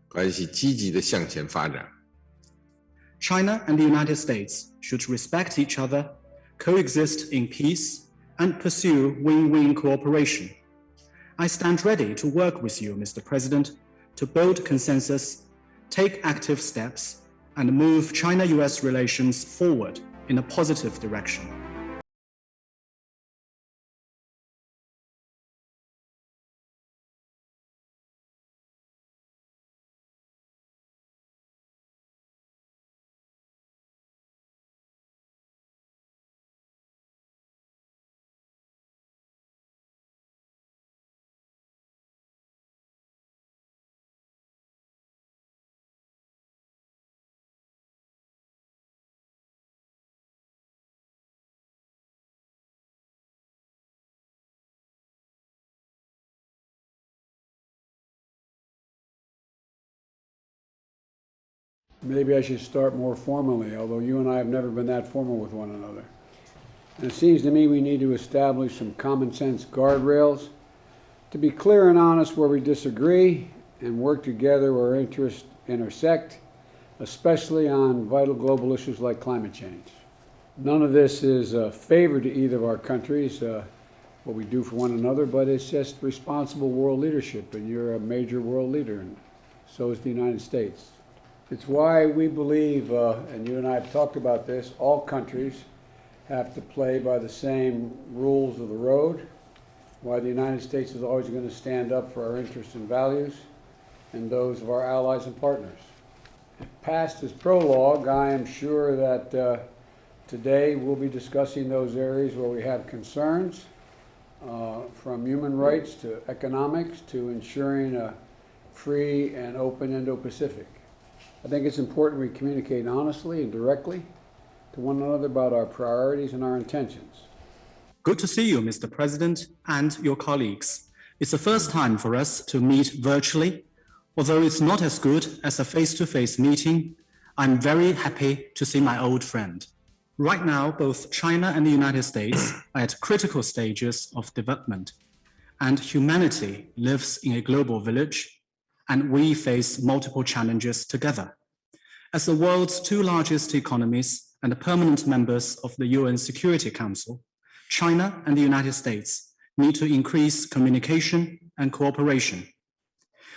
关系积极的向前发展。China and the United States should respect each other, coexist in peace, and pursue win-win cooperation. I stand ready to work with you, Mr. President, to build consensus, take active steps, and move China-US relations forward in a positive direction. Maybe I should start more formally, although you and I have never been that formal with one another. And it seems to me we need to establish some common sense guardrails to be clear and honest where we disagree and work together where interests intersect, especially on vital global issues like climate change. None of this is a favor to either of our countries, what we do for one another, but it's just responsible world leadership, and you're a major world leader, and so is the United States. It's why we believe, and you and I have talked about this, all countries have to play by the same rules of the road, why the United States is always going to stand up for our interests and values and those of our allies and partners. Past this prologue, I am sure that today we'll be discussing those areas where we have concerns, from human rights to economics to ensuring a free and open Indo-Pacific. I think it's important we communicate honestly and directly to one another about our priorities and our intentions. Good to see you, Mr. President, and your colleagues. It's the first time for us to meet virtually. Although it's not as good as a face-to-face meeting, I'm very happy to see my old friend. Right now, both China and the United States are at critical stages of development, and humanity lives in a global village, and we face multiple challenges together. As the world's two largest economies and permanent members of the UN Security Council, China and the United States need to increase communication and cooperation.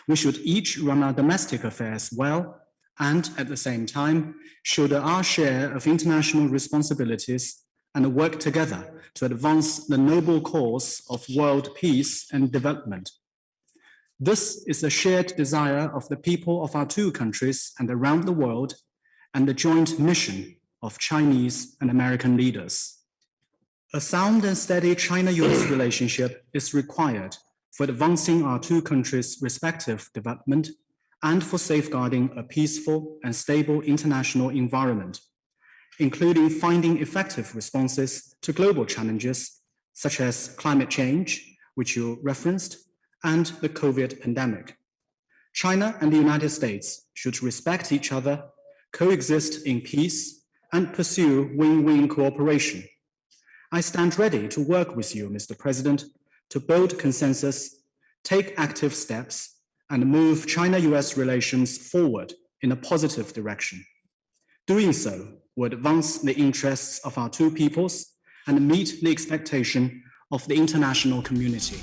We should each run our domestic affairs well and, at the same time, shoulder our share of international responsibilities and work together to advance the noble cause of world peace and development. This is a shared desire of the people of our two countries and around the world, and the joint mission of Chinese and American leaders. A sound and steady China-US relationship is required for advancing our two countries' respective development and for safeguarding a peaceful and stable international environment, including finding effective responses to global challenges such as climate change, which you referenced, and the COVID pandemic. China and the United States should respect each other, coexist in peace, and pursue win-win cooperation. I stand ready to work with you, Mr. President, to build consensus, take active steps, and move China-US relations forward in a positive direction. Doing so will advance the interests of our two peoples and meet the expectation of the international community.